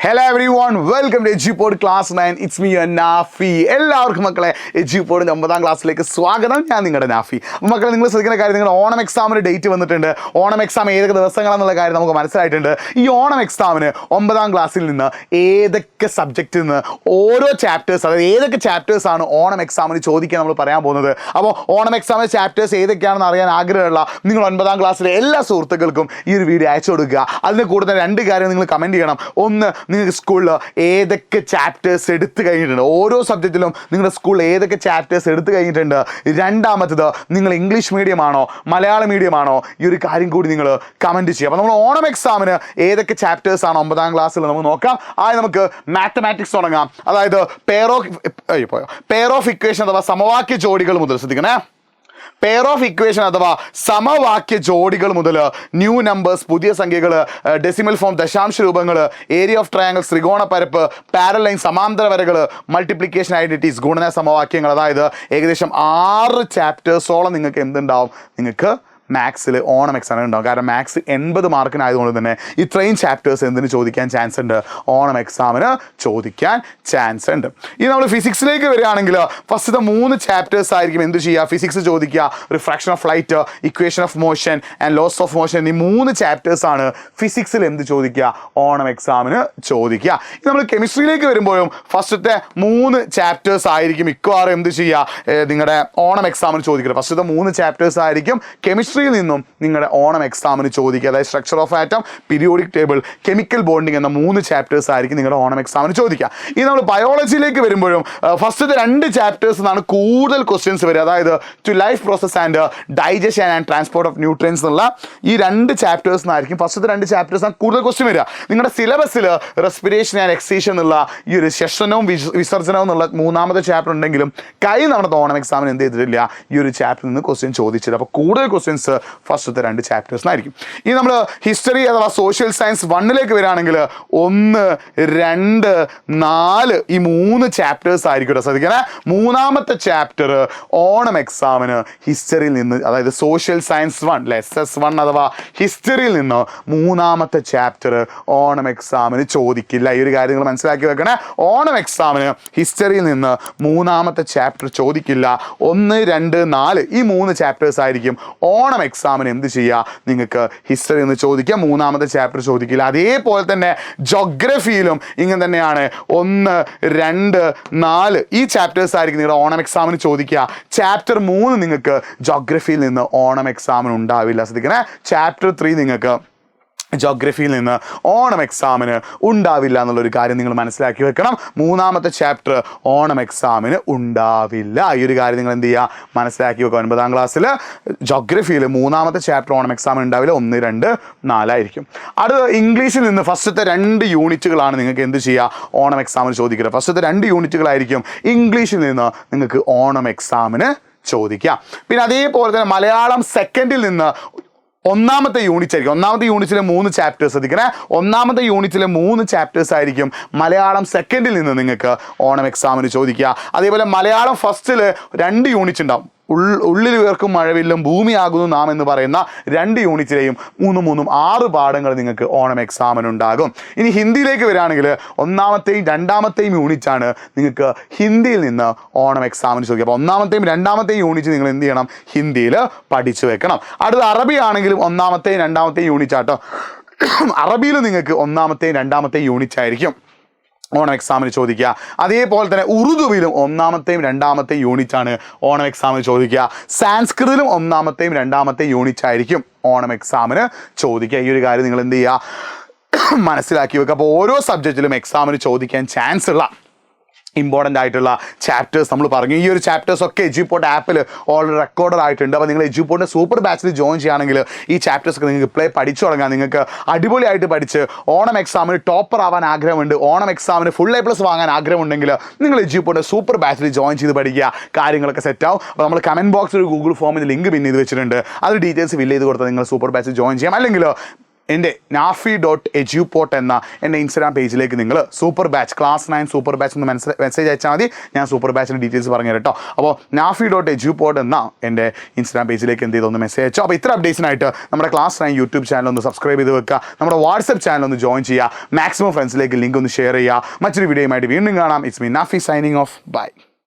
Hello everyone, welcome to EduPod Class 9. It's me, Nafi. എല്ലാവർക്കും മക്കളെ EduPod 9ാം ക്ലാസ്സിലേക്ക് സ്വാഗതം. ഞാൻ നിങ്ങളുടെ നാഫി. മക്കളെ നിങ്ങൾ ശ്രദ്ധിക്കുന്ന കാര്യം, നിങ്ങളുടെ ഓണം എക്സാമിന് ഡേറ്റ് വന്നിട്ടുണ്ട്. ഓണം എക്സാം ഏതൊക്കെ ദിവസങ്ങളാണെന്നുള്ള കാര്യം നമുക്ക് മനസ്സിലായിട്ടുണ്ട്. ഈ ഓണം എക്സാമിന് 9ാം ക്ലാസ്സിൽ നിന്ന് ഏതൊക്കെ സബ്ജക്റ്റിൽ നിന്ന് ഓരോ ചാപ്റ്റേഴ്സ്, അതായത് ഏതൊക്കെ ചാപ്റ്റേഴ്സാണ് ഓണം എക്സാമിന് ചോദിക്കാൻ നമ്മൾ പറയാൻ പോകുന്നത്. അപ്പോൾ ഓണം എക്സാമിന് ചാപ്റ്റേഴ്സ് ഏതൊക്കെയാണെന്ന് അറിയാൻ ആഗ്രഹമുള്ള നിങ്ങൾ 9ാം ക്ലാസ്സിലെ എല്ലാ സുഹൃത്തുക്കൾക്കും ഈ ഒരു വീഡിയോ അയച്ചു കൊടുക്കുക. അതിന് കൂടുതൽ രണ്ട് കാര്യം നിങ്ങൾ കമൻറ്റ് ചെയ്യണം. ഒന്ന്, നിങ്ങൾക്ക് സ്കൂളിൽ ഏതൊക്കെ ചാപ്റ്റേഴ്സ് എടുത്തു കഴിഞ്ഞിട്ടുണ്ട്, ഓരോ സബ്ജക്റ്റിലും നിങ്ങളുടെ സ്കൂളിൽ ഏതൊക്കെ ചാപ്റ്റേഴ്സ് എടുത്തു കഴിഞ്ഞിട്ടുണ്ട്. രണ്ടാമത്തത്, നിങ്ങൾ ഇംഗ്ലീഷ് മീഡിയം ആണോ മലയാളം മീഡിയം ആണോ, ഈ ഒരു കാര്യം കൂടി നിങ്ങൾ കമൻറ്റ് ചെയ്യുക. അപ്പോൾ നമ്മൾ ഓണം എക്സാമിന് ഏതൊക്കെ ചാപ്റ്റേഴ്സ് ആണ് 9ാം ക്ലാസ്സിൽ നമുക്ക് നോക്കാം. ആദ്യം നമുക്ക് മാത്തമാറ്റിക്സ് തുടങ്ങാം. അതായത് പെയർ ഓഫ് ഇക്വേഷൻ അഥവാ സമവാക്യ ജോഡികൾ മുതൽ ശ്രദ്ധിക്കണേ. പെയർ ഓഫ് ഇക്വേഷൻ അഥവാ സമവാക്യ ജോഡികൾ മുതൽ ന്യൂ നമ്പേഴ്സ്, പുതിയ സംഖ്യകൾ, ഡെസിമൽ ഫോം, ദശാംശ രൂപങ്ങൾ, ഏരിയ ഓഫ് ട്രയാങ്കിൾ, ത്രികോണ പരപ്പ്, പാരലൈൻ, സമാന്തര വരകൾ, മൾട്ടിപ്ലിക്കേഷൻ ഐഡന്റിറ്റീസ്, ഗുണന സമവാക്യങ്ങൾ, അതായത് ഏകദേശം 6 ചാപ്റ്റേഴ്സോളം നിങ്ങൾക്ക് എന്തുണ്ടാവും, നിങ്ങൾക്ക് മാത്സിൽ ഓണം എക്സാമിന് ഉണ്ടാവും. കാരണം മാത്സ് 80 മാർക്കിനായതുകൊണ്ട് തന്നെ ഇത്രയും ചാപ്റ്റേഴ്സ് എന്തിന് ചോദിക്കാൻ ചാൻസ് ഉണ്ട്, ഓണം എക്സാമിന് ചോദിക്കാൻ ചാൻസ് ഉണ്ട്. ഇനി നമ്മൾ ഫിസിക്സിലേക്ക് വരികയാണെങ്കിൽ ഫസ്റ്റത്തെ 3 ചാപ്റ്റേഴ്സ് ആയിരിക്കും എന്ത് ചെയ്യുക, ഫിസിക്സ് ചോദിക്കുക. Refraction of light, equation of motion and laws of motion എന്നീ 3 ചാപ്റ്റേഴ്സാണ് ഫിസിക്സിൽ എന്ത് ചോദിക്കുക, ഓണം എക്സാമിന് ചോദിക്കുക. ഇനി നമ്മൾ കെമിസ്ട്രിയിലേക്ക് വരുമ്പോഴും ഫസ്റ്റത്തെ 3 ചാപ്റ്റേഴ്സ് ആയിരിക്കും മിക്കവാറും എന്ത് ചെയ്യുക, നിങ്ങളുടെ ഓണം എക്സാമിന് ചോദിക്കുക. ഫസ്റ്റത്തെ 3 ചാപ്റ്റേഴ്സ് ആയിരിക്കും കെമിസ്ട്രിയിൽ നിന്നും നിങ്ങളുടെ ഓണം എക്സാമിന് ചോദിക്കുക. അതായത് structure of atom, periodic table, chemical bonding എന്ന 3 ചാപ്റ്റേഴ്സ് ആയിരിക്കും നിങ്ങളുടെ ഓണം എക്സാമിന് ചോദിക്കുക. ഇനി നമ്മൾ ബയോളജിയിലേക്ക് വരുമ്പോഴും ഫസ്റ്റത്തെ 2 ചാപ്റ്റേഴ്സ് എന്നാണ് കൂടുതൽ ക്വസ്റ്റ്യൻസ് വരിക. അതായത് two life process and digestion and transport of nutrients എന്നുള്ള ഈ 2 ചാപ്റ്റേഴ്സ് എന്നായിരിക്കും ഫസ്റ്റത്തെ 2 ചാപ്റ്റേഴ്സാണ് കൂടുതൽ ക്വസ്റ്റ്യൻ വരിക. നിങ്ങളുടെ സിലബസിൽ റെസ്പിറേഷൻ ആൻഡ് എക്സീഷൻ എന്നുള്ള ഈ ഒരു ശ്വസനവും വിസർജനവും എന്നുള്ള 3ാമത്തെ ചാപ്റ്റർ ഉണ്ടെങ്കിലും കഴിഞ്ഞ നടന്ന ഓണം എക്സാമിന് എന്ത് ചെയ്തിട്ടില്ല, ഈ ഒരു ചാപ്റ്ററിൽ നിന്ന് ക്വസ്റ്റ്യൻ ചോദിച്ചില്ല. അപ്പോൾ കൂടുതൽ ക്വസ്റ്റ്യൻസ് ഫസ്റ്റത്തെ 2 ചാപ്റ്റേഴ്സിനായിരിക്കും. ഇനി നമ്മൾ ഹിസ്റ്ററി അഥവാ സോഷ്യൽ സയൻസ് 1ലേക്ക് വരികയാണെങ്കിൽ 1, 2, 4 ഈ 3 ചാപ്റ്റേഴ്സ് ആയിരിക്കും ശ്രദ്ധിക്കണേ. 3ാമത്തെ ചാപ്റ്റർ ഓണം എക്സാമിന് ഹിസ്റ്ററിയിൽ നിന്ന്, അതായത് സോഷ്യൽ സയൻസ് 1 SS1 അഥവാ ഹിസ്റ്ററിയിൽ നിന്ന് 3ാമത്തെ ചാപ്റ്റർ ഓണം എക്സാമിന് ചോദിക്കില്ല. ഈ ഒരു കാര്യങ്ങൾ മനസ്സിലാക്കി വെക്കണേ. ഓണം എക്സാമിന് ഹിസ്റ്ററിയിൽ നിന്ന് 3ാമത്തെ ചാപ്റ്റർ ചോദിക്കില്ല. 1, 2, 4 ഈ 3 ചാപ്റ്റേഴ്സ് ആയിരിക്കും ഓണം എക്സാമിന് എന്ത് ചെയ്യുക, നിങ്ങൾക്ക് ഹിസ്റ്ററി എന്ന് ചോദിക്കുക. 3ാമത്തെ ചാപ്റ്റർ ചോദിക്കില്ല. അതേപോലെ തന്നെ ജോഗ്രഫിയിലും ഇങ്ങനെ തന്നെയാണ്. 1, 2, 4 ഈ ചാപ്റ്റേഴ്സ് ആയിരിക്കും നിങ്ങളുടെ ഓണം എക്സാമിന് ചോദിക്കുക. ചാപ്റ്റർ 3 നിങ്ങൾക്ക് ജോഗ്രഫിയിൽ നിന്ന് ഓണം എക്സാമിന് ഉണ്ടാവില്ല. ശ്രദ്ധിക്കണേ, ചാപ്റ്റർ 3 നിങ്ങൾക്ക് ജോഗ്രഫിയിൽ നിന്ന് ഓണം എക്സാമിന് ഉണ്ടാവില്ല എന്നുള്ളൊരു കാര്യം നിങ്ങൾ മനസ്സിലാക്കി വെക്കണം. 3ാമത്തെ ചാപ്റ്റർ ഓണം എക്സാമിന് ഉണ്ടാവില്ല. ഈ ഒരു കാര്യം നിങ്ങൾ എന്ത് ചെയ്യുക, മനസ്സിലാക്കി വെക്കുക. 9ാം ക്ലാസ്സിൽ ജോഗ്രഫിയിൽ 3ാമത്തെ ചാപ്റ്റർ ഓണം എക്സാമിന് ഉണ്ടാവില്ല. 1, 2, 4 ആയിരിക്കും. അത് ഇംഗ്ലീഷിൽ നിന്ന് ഫസ്റ്റത്തെ 2 യൂണിറ്റുകളാണ് നിങ്ങൾക്ക് എന്ത് ചെയ്യുക, ഓണം എക്സാമിന് ചോദിക്കുക. ഫസ്റ്റത്തെ 2 യൂണിറ്റുകളായിരിക്കും ഇംഗ്ലീഷിൽ നിന്ന് നിങ്ങൾക്ക് ഓണം എക്സാമിന് ചോദിക്കുക. പിന്നെ അതേപോലെ തന്നെ മലയാളം സെക്കൻഡിൽ നിന്ന് 1ാമത്തെ യൂണിറ്റ് ആയിരിക്കും. 1ാമത്തെ യൂണിറ്റിലെ 3 ചാപ്റ്റേഴ്സ് ശ്രദ്ധിക്കണേ. 1ാമത്തെ യൂണിറ്റിലെ 3 ചാപ്റ്റേഴ്സ് ആയിരിക്കും മലയാളം സെക്കൻഡിൽ നിന്ന് നിങ്ങൾക്ക് ഓണം എക്സാമിന് ചോദിക്കുക. അതേപോലെ മലയാളം ഫസ്റ്റിൽ 2 യൂണിറ്റ് ഉണ്ടാവും. ഉള്ളിൽ ഉയർക്കും മഴവില്ലും ഭൂമിയാകുന്നു നാം എന്ന് പറയുന്ന 2 യൂണിറ്റിലെയും 3 6 പാഠങ്ങൾ നിങ്ങൾക്ക് ഓണം എക്സാമിനുണ്ടാകും. ഇനി ഹിന്ദിയിലേക്ക് വരികയാണെങ്കിൽ 1ാമത്തെയും 2ാമത്തെയും യൂണിറ്റാണ് നിങ്ങൾക്ക് ഹിന്ദിയിൽ നിന്ന് ഓണം എക്സാമിന് ചോദിക്കുക. അപ്പോൾ 1ാമത്തെയും 2ാമത്തെയും യൂണിറ്റ് നിങ്ങൾ എന്ത് ചെയ്യണം, ഹിന്ദിയിൽ പഠിച്ചു വെക്കണം. അടുത്ത അറബി ആണെങ്കിലും 1ാമത്തെയും 2ാമത്തെയും യൂണിറ്റ് ആട്ടോ. അറബിയിൽ നിങ്ങൾക്ക് 1ാമത്തെയും 2ാമത്തെയും യൂണിറ്റ് ആയിരിക്കും ഓണം എക്സാമിന് ചോദിക്കുക. അതേപോലെ തന്നെ ഉറുദുവിലും 1ാമത്തെയും 2ാമത്തെയും യൂണിറ്റ് ആണ് ഓണം എക്സാമിന് ചോദിക്കുക. സാൻസ്കൃതിലും 1ാമത്തെയും 2ാമത്തെയും യൂണിറ്റ് ആയിരിക്കും ഓണം എക്സാമിന് ചോദിക്കുക. ഈ ഒരു കാര്യം നിങ്ങൾ എന്ത് ചെയ്യുക, മനസ്സിലാക്കി വെക്കുക. അപ്പോൾ ഓരോ സബ്ജക്റ്റിലും എക്സാമിന് ചോദിക്കാൻ ചാൻസ് ഉള്ള ഇമ്പോർട്ടൻ്റ് ആയിട്ടുള്ള ചാപ്റ്റേഴ്സ് നമ്മൾ പറഞ്ഞു. ഈ ഒരു ചാപ്റ്റേഴ്സ് ഒക്കെ EduPod ആപ്പിൽ ഓൾറെഡി റെക്കോർഡഡ് ആയിട്ടുണ്ട്. അപ്പോൾ നിങ്ങൾ EduPodന്റെ സൂപ്പർ ബാച്ചിൽ ജോയിൻ ചെയ്യുകയാണെങ്കിൽ ഈ ചാപ്റ്റേഴ്സ് ഒക്കെ നിങ്ങൾക്ക് പഠിച്ചു തുടങ്ങാം. നിങ്ങൾക്ക് അടിപൊളിയായിട്ട് പഠിച്ച് ഓണം എക്സാമിന് ടോപ്പർ ആവാൻ ആഗ്രഹമുണ്ട്, ഓണം എക്സാമിന് ഫുൾ A+ വാങ്ങാൻ ആഗ്രഹമുണ്ടെങ്കിൽ നിങ്ങൾ EduPodന്റെ സൂപ്പർ ബാച്ചിൽ ജോയിൻ ചെയ്ത് പഠിക്കുക. കാര്യങ്ങളൊക്കെ സെറ്റ് ആവും. അപ്പോൾ നമ്മൾ കമൻറ്റ് ബോക്സിൽ ഒരു ഗൂഗിൾ ഫോമിൽ ലിങ്ക് പിൻ ചെയ്ത് വെച്ചിട്ടുണ്ട്. അത് ഡീറ്റെയിൽസ് ഫില്ല് ചെയ്ത് കൊടുത്താൽ നിങ്ങൾ സൂപ്പർ ബാച്ചിൽ ജോയിൻ ചെയ്യാം. അല്ലെങ്കിൽ എൻ്റെ nafi.eduport എന്ന എൻ്റെ ഇൻസ്റ്റാഗ്രാം പേജിലേക്ക് നിങ്ങൾ super batch class 9 super batch എന്ന് മെസ്സേജ് അയച്ചാൽ മതി. ഞാൻ സൂപ്പർ ബാച്ചിൻ്റെ ഡീറ്റെയിൽസ് പറഞ്ഞു തരാം കേട്ടോ. അപ്പോൾ nafi.eduport എന്ന എൻ്റെ ഇൻസ്റ്റാഗ്രാം പേജിലേക്ക് എന്ത് ചെയ്തൊന്ന് മെസ്സേജ് അയച്ചോ. അപ്പോൾ ഇത്ര അപ്ഡേറ്റ്സിനായിട്ട് നമ്മുടെ ക്ലാസ് 9 യൂട്യൂബ് ചാനൽ ഒന്ന് സബ്സ്ക്രൈബ് ചെയ്ത് വെക്കുക. നമ്മുടെ വാട്സപ്പ് ചാനൽ ഒന്ന് ജോയിൻ ചെയ്യുക. മാക്സിമം ഫ്രണ്ട്സിലേക്ക് ലിങ്ക് ഒന്ന് ഷെയർ ചെയ്യുക. മറ്റൊരു വീഡിയോയുമായിട്ട് വീണ്ടും കാണാം. It's me Nafi signing off. By.